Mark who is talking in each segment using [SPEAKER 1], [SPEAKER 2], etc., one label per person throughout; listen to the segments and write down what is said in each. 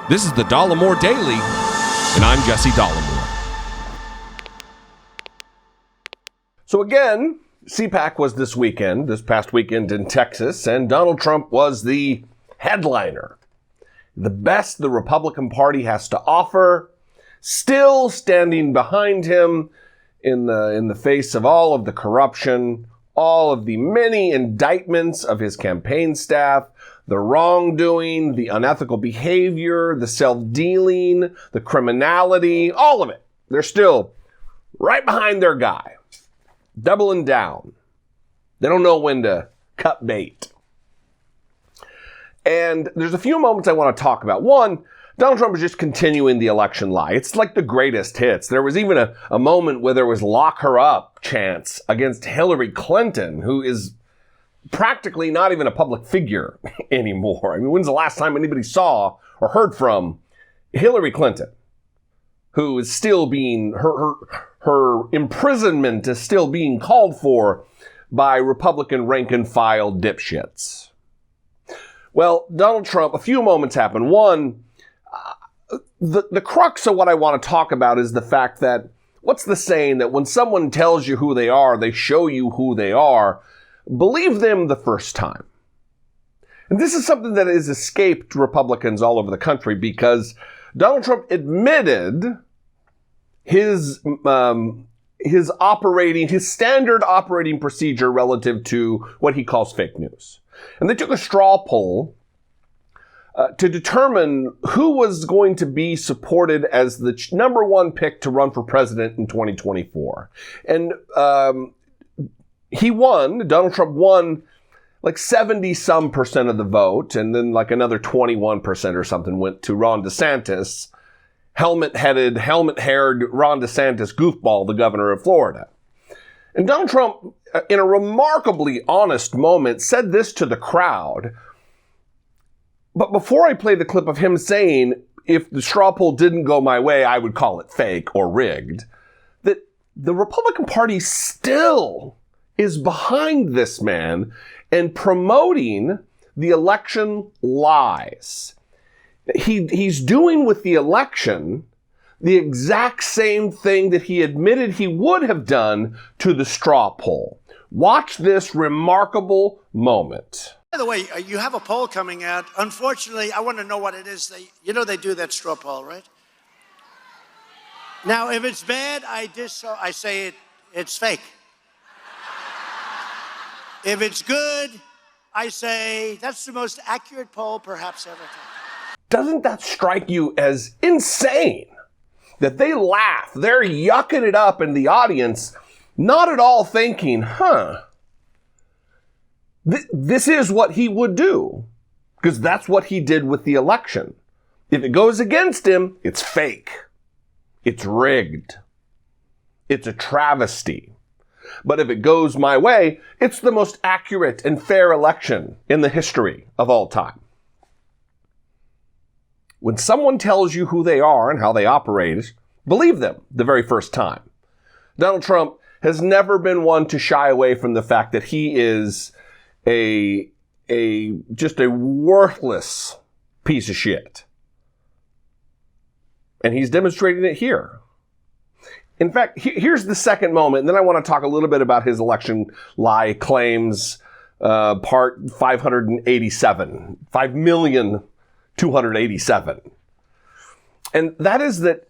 [SPEAKER 1] This is the Dollemore Daily, and I'm Jesse Dollemore.
[SPEAKER 2] So again, CPAC was this past weekend in Texas, and Donald Trump was the headliner. The best the Republican Party has to offer, still standing behind him in the face of all of the corruption, all of the many indictments of his campaign staff, the wrongdoing, the unethical behavior, the self-dealing, the criminality, all of it. They're still right behind their guy, doubling down. They don't know when to cut bait. And there's a few moments I want to talk about. One, Donald Trump is just continuing the election lie. It's like the greatest hits. There was even a moment where there was lock her up chants against Hillary Clinton, who is practically not even a public figure anymore. I mean, when's the last time anybody saw or heard from Hillary Clinton, who is still being, her imprisonment is still being called for by Republican rank and file dipshits. Well, Donald Trump, a few moments happened. One, the crux of what I want to talk about is the fact that, what's the saying that when someone tells you who they are, they show you who they are. Believe them the first time. And this is something that has escaped Republicans all over the country because Donald Trump admitted his standard operating procedure relative to what he calls fake news. And they took a straw poll to determine who was going to be supported as the number one pick to run for president in 2024. And he won, Donald Trump won like 70-some% of the vote, and then like another 21% or something went to Ron DeSantis, helmet-haired Ron DeSantis goofball, the governor of Florida. And Donald Trump, in a remarkably honest moment, said this to the crowd. But before I play the clip of him saying, if the straw poll didn't go my way, I would call it fake or rigged, that the Republican Party still is behind this man and promoting the election lies. He's doing with the election the exact same thing that he admitted he would have done to the straw poll. Watch this remarkable moment.
[SPEAKER 3] By the way, you have a poll coming out. Unfortunately, I want to know what it is. They do that straw poll, right? Now, if it's bad, I say it's fake. If it's good, I say that's the most accurate poll perhaps ever taken.
[SPEAKER 2] Doesn't that strike you as insane? That they laugh, they're yucking it up in the audience, not at all thinking, this is what he would do, because that's what he did with the election. If it goes against him, it's fake. It's rigged. It's a travesty. But if it goes my way, it's the most accurate and fair election in the history of all time. When someone tells you who they are and how they operate, believe them the very first time. Donald Trump has never been one to shy away from the fact that he is just a worthless piece of shit. And he's demonstrating it here. In fact, here's the second moment, and then I want to talk a little bit about his election lie claims, part 587, 5,287,000. And that is that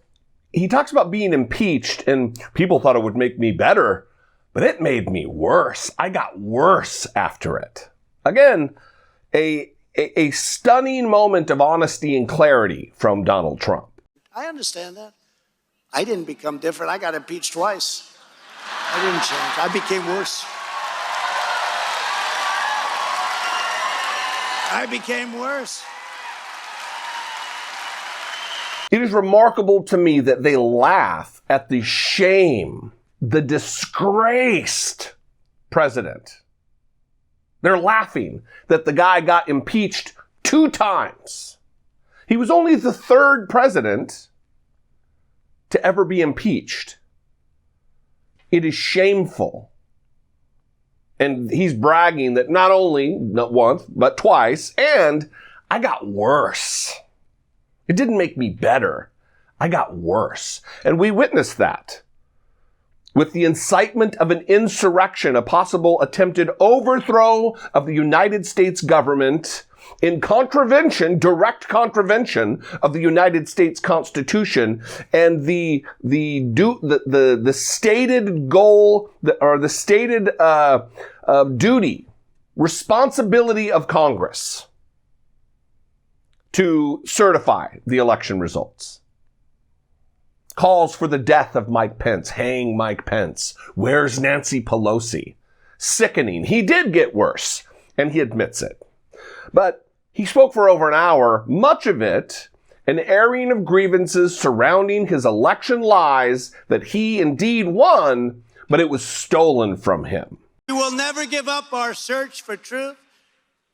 [SPEAKER 2] he talks about being impeached, and people thought it would make me better, but it made me worse. I got worse after it. Again, a stunning moment of honesty and clarity from Donald Trump.
[SPEAKER 3] I understand that. I didn't become different. I got impeached twice. I didn't change. I became worse. I became worse.
[SPEAKER 2] It is remarkable to me that they laugh at the shame, the disgraced president. They're laughing that the guy got impeached 2 times. He was only the 3rd president to ever be impeached. It is shameful. And he's bragging that not once, but twice, and I got worse. It didn't make me better. I got worse. And we witnessed that with the incitement of an insurrection, a possible attempted overthrow of the United States government in contravention, direct contravention of the United States Constitution and the stated goal or the stated duty, responsibility of Congress to certify the election results. Calls for the death of Mike Pence. Hang Mike Pence. Where's Nancy Pelosi? Sickening. He did get worse, and he admits it. But he spoke for over an hour, much of it an airing of grievances surrounding his election lies that he indeed won, but it was stolen from him.
[SPEAKER 3] We will never give up our search for truth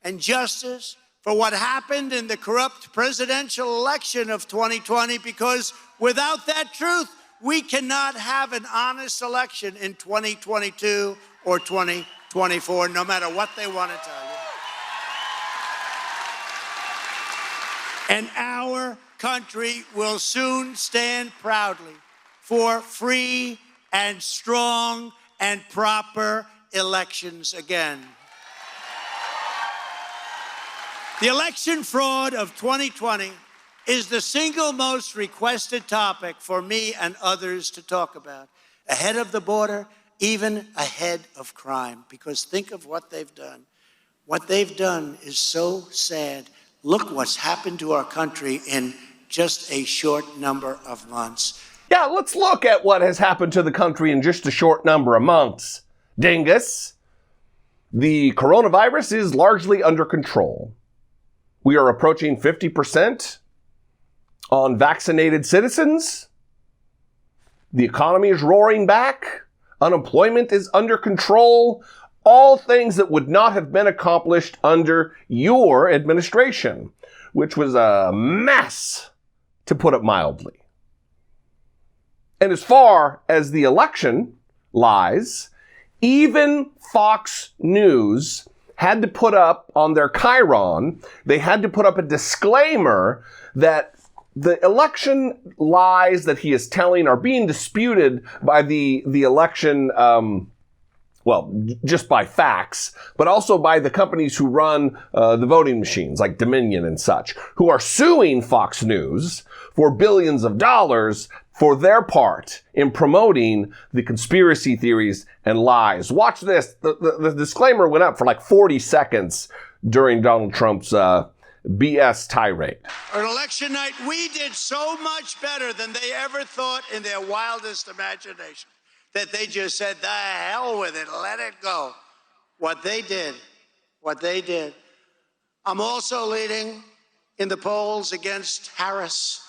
[SPEAKER 3] and justice for what happened in the corrupt presidential election of 2020, because without that truth, we cannot have an honest election in 2022 or 2024, no matter what they want to tell you. And our country will soon stand proudly for free and strong and proper elections again. The election fraud of 2020 is the single most requested topic for me and others to talk about, ahead of the border, even ahead of crime. Because think of what they've done. What they've done is so sad. Look what's happened to our country in just a short number of months.
[SPEAKER 2] Yeah, let's look at what has happened to the country in just a short number of months. Dingus, the coronavirus is largely under control. We are approaching 50% on vaccinated citizens. The economy is roaring back. Unemployment is under control. All things that would not have been accomplished under your administration, which was a mess, to put it mildly. And as far as the election lies, even Fox News had to put up on their chyron, they had to put up a disclaimer that the election lies that he is telling are being disputed by the election, just by facts, but also by the companies who run the voting machines, like Dominion and such, who are suing Fox News for billions of dollars for their part in promoting the conspiracy theories and lies. Watch this. The disclaimer went up for like 40 seconds during Donald Trump's BS tirade.
[SPEAKER 3] On election night, we did so much better than they ever thought in their wildest imagination that they just said, the hell with it, let it go. What they did. I'm also leading in the polls against Harris,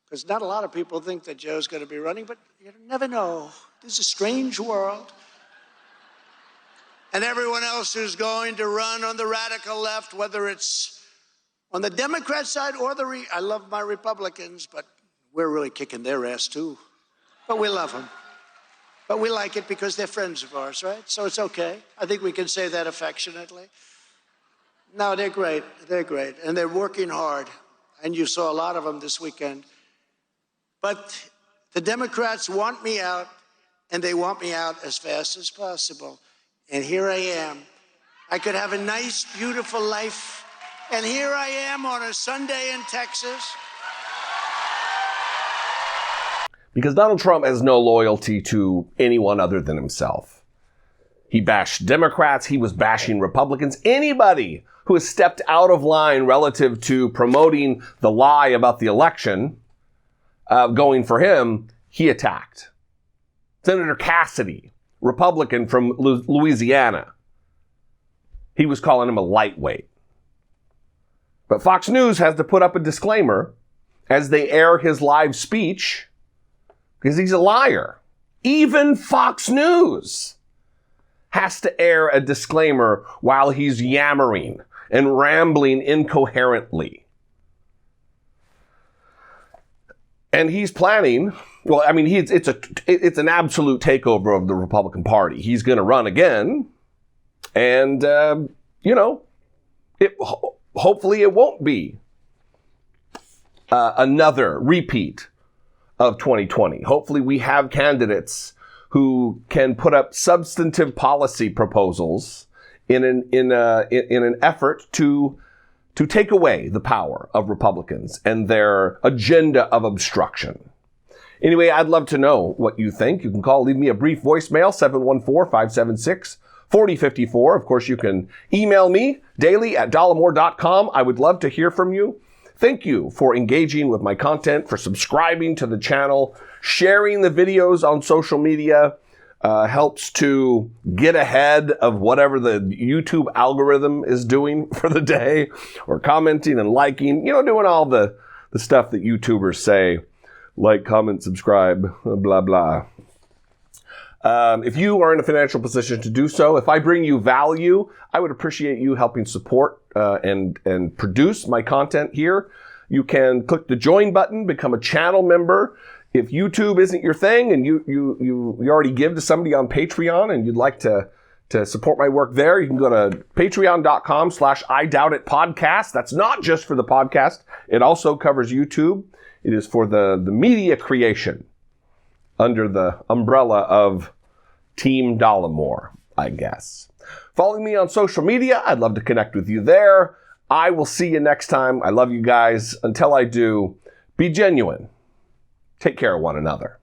[SPEAKER 3] because not a lot of people think that Joe's going to be running, but you never know. This is a strange world. And everyone else who's going to run on the radical left, whether it's on the Democrat side or I love my Republicans, but we're really kicking their ass too. But we love them. But we like it because they're friends of ours, right? So it's okay. I think we can say that affectionately. No, they're great. They're great. And they're working hard. And you saw a lot of them this weekend. But the Democrats want me out, and they want me out as fast as possible. And here I am. I could have a nice, beautiful life. And here I am on a Sunday in Texas.
[SPEAKER 2] Because Donald Trump has no loyalty to anyone other than himself. He bashed Democrats. He was bashing Republicans. Anybody who has stepped out of line relative to promoting the lie about the election, going for him, he attacked. Senator Cassidy, Republican from Louisiana, he was calling him a lightweight. But Fox News has to put up a disclaimer as they air his live speech because he's a liar. Even Fox News has to air a disclaimer while he's yammering and rambling incoherently. And he's planning, well, I mean, it's an absolute takeover of the Republican Party. He's going to run again. And, hopefully it won't be another repeat of 2020. Hopefully we have candidates who can put up substantive policy proposals in an effort to take away the power of Republicans and their agenda of obstruction. Anyway, I'd love to know what you think. You can leave me a brief voicemail, 714-576-4054. Of course, you can email me, daily@dollemore.com. I would love to hear from you. Thank you for engaging with my content, for subscribing to the channel, sharing the videos on social media. Helps to get ahead of whatever the YouTube algorithm is doing for the day, or commenting and liking, doing all the stuff that YouTubers say, like, comment, subscribe, blah, blah. If you are in a financial position to do so, if I bring you value, I would appreciate you helping support and produce my content here. You can click the join button, become a channel member. If YouTube isn't your thing and you already give to somebody on Patreon and you'd like to support my work there, you can go to patreon.com/IDoubtItPodcast. That's not just for the podcast. It also covers YouTube. It is for the media creation under the umbrella of Team Dollemore, I guess. Follow me on social media. I'd love to connect with you there. I will see you next time. I love you guys. Until I do, be genuine. Take care of one another.